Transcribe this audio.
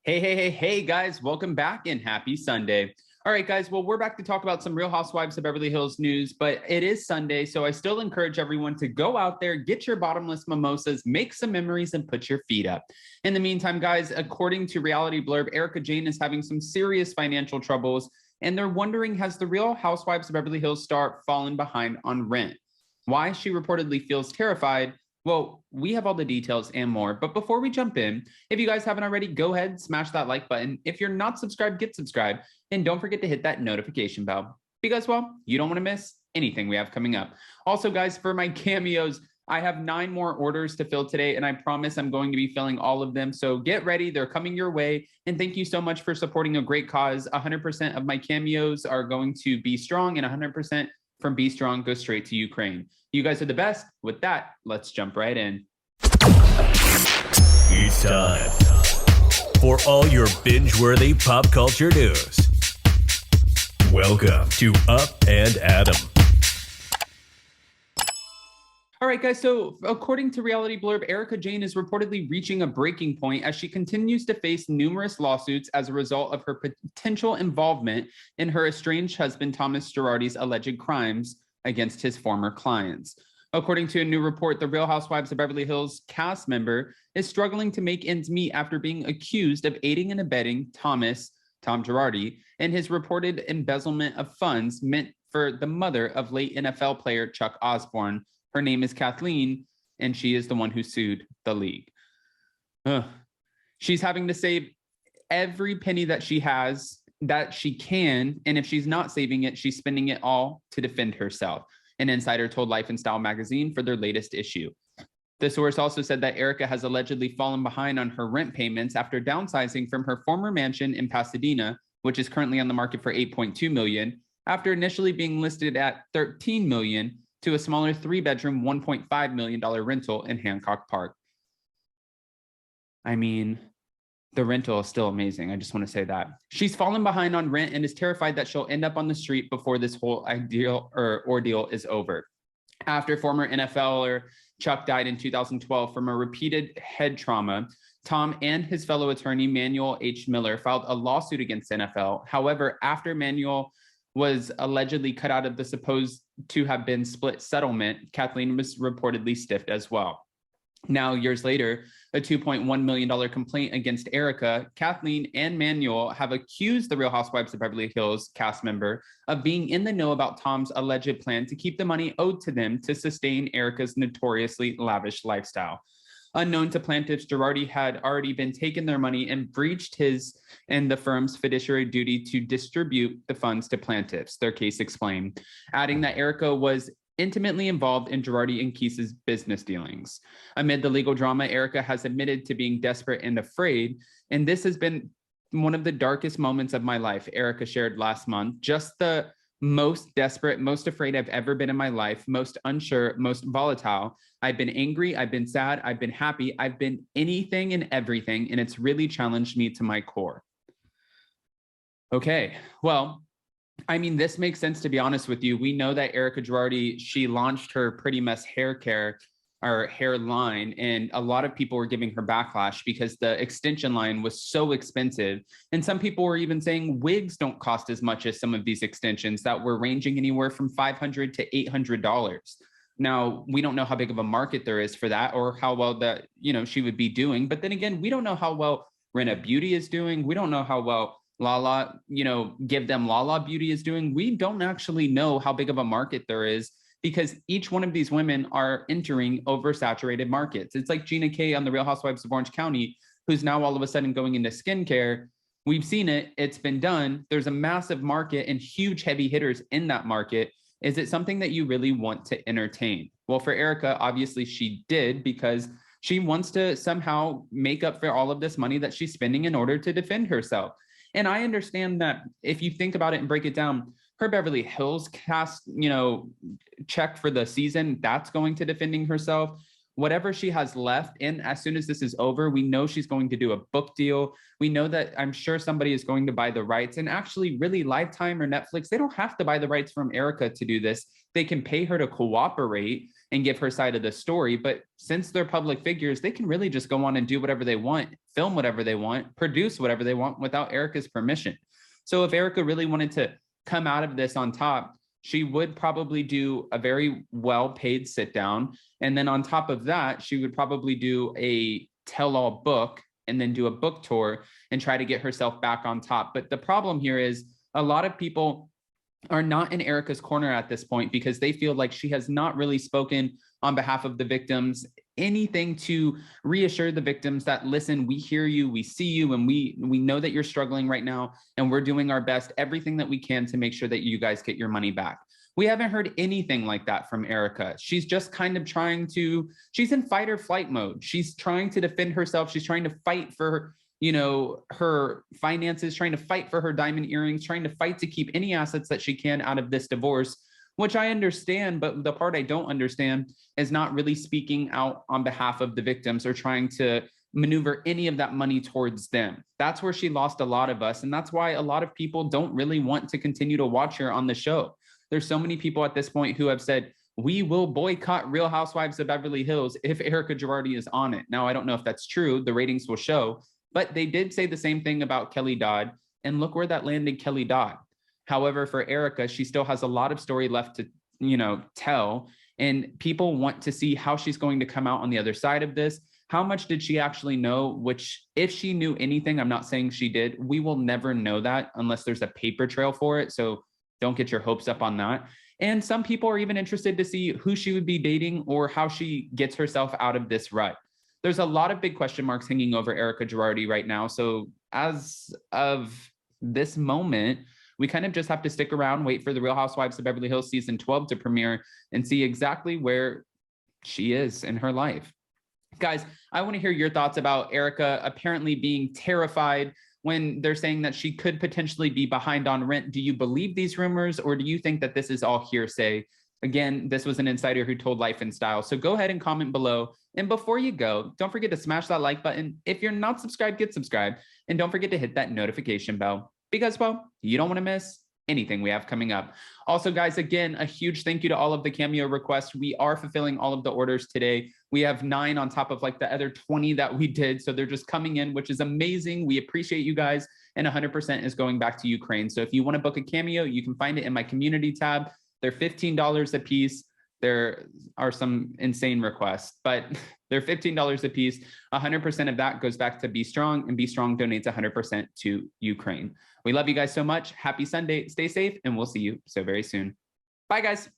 Hey, guys, welcome back and happy Sunday. All right, guys, well, we're back to talk about some Real Housewives of Beverly Hills news, but it is Sunday, so I still encourage everyone to go out there, get your bottomless mimosas, make some memories, and put your feet up. In the meantime, guys, according to Reality Blurb, Erika Jayne is having some serious financial troubles, and they're wondering, has the Real Housewives of Beverly Hills star fallen behind on rent? Why she reportedly feels terrified? Well, we have all the details and more, but before we jump in, if you guys haven't already, go ahead, smash that like button. If you're not subscribed, get subscribed, and don't forget to hit that notification bell because, well, you don't want to miss anything we have coming up. Also, guys, for my cameos, I have 9 more orders to fill today, and I promise I'm going to be filling all of them. So get ready. They're coming your way. And thank you so much for supporting a great cause. 100% of my cameos are going to Be Strong, and 100% from Be Strong goes straight to Ukraine. You guys are the best. With that, let's jump right in. It's time for all your binge-worthy pop culture news. Welcome to Up and Adam. All right, guys, so according to Reality Blurb, Erika Jayne is reportedly reaching a breaking point as she continues to face numerous lawsuits as a result of her potential involvement in her estranged husband, Thomas Girardi's alleged crimes against his former clients. According to a new report, the Real Housewives of Beverly Hills cast member is struggling to make ends meet after being accused of aiding and abetting Tom Girardi, and his reported embezzlement of funds meant for the mother of late NFL player Chuck Osborne. Her name is Kathleen, and she is the one who sued the league. She's having to save every penny that she has, that she can, and if she's not saving it, she's spending it all to defend herself. An insider told Life and Style magazine for their latest issue. The source also said that Erika has allegedly fallen behind on her rent payments after downsizing from her former mansion in Pasadena, which is currently on the market for $8.2 million, after initially being listed at $13 million, to a smaller 3-bedroom, $1.5 million rental in Hancock Park. I mean, the rental is still amazing. I just want to say that. She's fallen behind on rent and is terrified that she'll end up on the street before this whole ordeal is over. After former NFLer Chuck died in 2012 from a repeated head trauma, Tom and his fellow attorney, Manuel H. Miller, filed a lawsuit against NFL. However, after Manuel was allegedly cut out of the supposed to have been split settlement, Kathleen was reportedly stiffed as well. Now, years later, a $2.1 million complaint against Erika, Kathleen and Manuel have accused the Real Housewives of Beverly Hills cast member of being in the know about Tom's alleged plan to keep the money owed to them to sustain Erika's notoriously lavish lifestyle. Unknown to plaintiffs, Girardi had already been taking their money and breached his and the firm's fiduciary duty to distribute the funds to plaintiffs, their case explained, adding that Erika was intimately involved in Girardi and Keese's business dealings. Amid the legal drama, Erika has admitted to being desperate and afraid, and this has been one of the darkest moments of my life, Erika shared last month. Just the most desperate, most afraid I've ever been in my life, most unsure, most volatile. I've been angry, I've been sad, I've been happy, I've been anything and everything, and it's really challenged me to my core. Okay, well, I mean, this makes sense, to be honest with you. We know that Erika Girardi, she launched her Pretty Mess hair care or hair line, and a lot of people were giving her backlash because the extension line was so expensive. And some people were even saying wigs don't cost as much as some of these extensions that were ranging anywhere from $500 to $800. Now, we don't know how big of a market there is for that or how well that, she would be doing. But then again, we don't know how well Rena Beauty is doing. We don't know how well Lala, Give Them Lala Beauty is doing. We don't actually know how big of a market there is because each one of these women are entering oversaturated markets. It's like Gina K on the Real Housewives of Orange County, who's now all of a sudden going into skincare. We've seen it. It's been done. There's a massive market and huge heavy hitters in that market. Is it something that you really want to entertain? Well, for Erika, obviously she did because she wants to somehow make up for all of this money that she's spending in order to defend herself. And I understand that if you think about it and break it down, her Beverly Hills cast, check for the season, that's going to defending herself. Whatever she has left, and as soon as this is over, we know she's going to do a book deal. We know that I'm sure somebody is going to buy the rights. And actually, really, Lifetime or Netflix, they don't have to buy the rights from Erika to do this. They can pay her to cooperate. and give her side of the story. But since they're public figures, they can really just go on and do whatever they want, film whatever they want, produce whatever they want without Erika's permission. So if Erika really wanted to come out of this on top, she would probably do a very well-paid sit down. And then on top of that, she would probably do a tell-all book and then do a book tour and try to get herself back on top. But the problem here is a lot of people are not in Erika's corner at this point because they feel like she has not really spoken on behalf of the victims, anything to reassure the victims that, listen, we hear you, we see you, and we know that you're struggling right now, and we're doing our best, everything that we can to make sure that you guys get your money back. We haven't heard anything like that from Erika. She's just kind of she's in fight or flight mode. She's trying to defend herself. She's trying to fight for her finances, trying to fight for her diamond earrings, trying to fight to keep any assets that she can out of this divorce, which I understand. But the part I don't understand is not really speaking out on behalf of the victims or trying to maneuver any of that money towards them. That's where she lost a lot of us. And that's why a lot of people don't really want to continue to watch her on the show. There's so many people at this point who have said, we will boycott Real Housewives of Beverly Hills if Erika Girardi is on it. Now, I don't know if that's true. The ratings will show. But they did say the same thing about Kelly Dodd, and look where that landed Kelly Dodd. However, for Erika, she still has a lot of story left to, tell, and people want to see how she's going to come out on the other side of this. How much did she actually know? Which, if she knew anything, I'm not saying she did. We will never know that unless there's a paper trail for it. So don't get your hopes up on that. And some people are even interested to see who she would be dating or how she gets herself out of this rut. There's a lot of big question marks hanging over Erika Girardi right now. So as of this moment, we kind of just have to stick around, wait for the Real Housewives of Beverly Hills season 12 to premiere and see exactly where she is in her life. Guys, I want to hear your thoughts about Erika apparently being terrified when they're saying that she could potentially be behind on rent. Do you believe these rumors, or do you think that this is all hearsay? Again, this was an insider who told Life and Style. So go ahead and comment below. And before you go, don't forget to smash that like button. If you're not subscribed, get subscribed. And don't forget to hit that notification bell because, well, you don't want to miss anything we have coming up. Also, guys, again, a huge thank you to all of the Cameo requests. We are fulfilling all of the orders today. We have 9 on top of like the other 20 that we did. So they're just coming in, which is amazing. We appreciate you guys. And 100% is going back to Ukraine. So if you want to book a Cameo, you can find it in my community tab. They're $15 a piece. There are some insane requests, but they're $15 a piece. 100% of that goes back to Be Strong, and Be Strong donates 100% to Ukraine. We love you guys so much. Happy Sunday. Stay safe, and we'll see you so very soon. Bye, guys.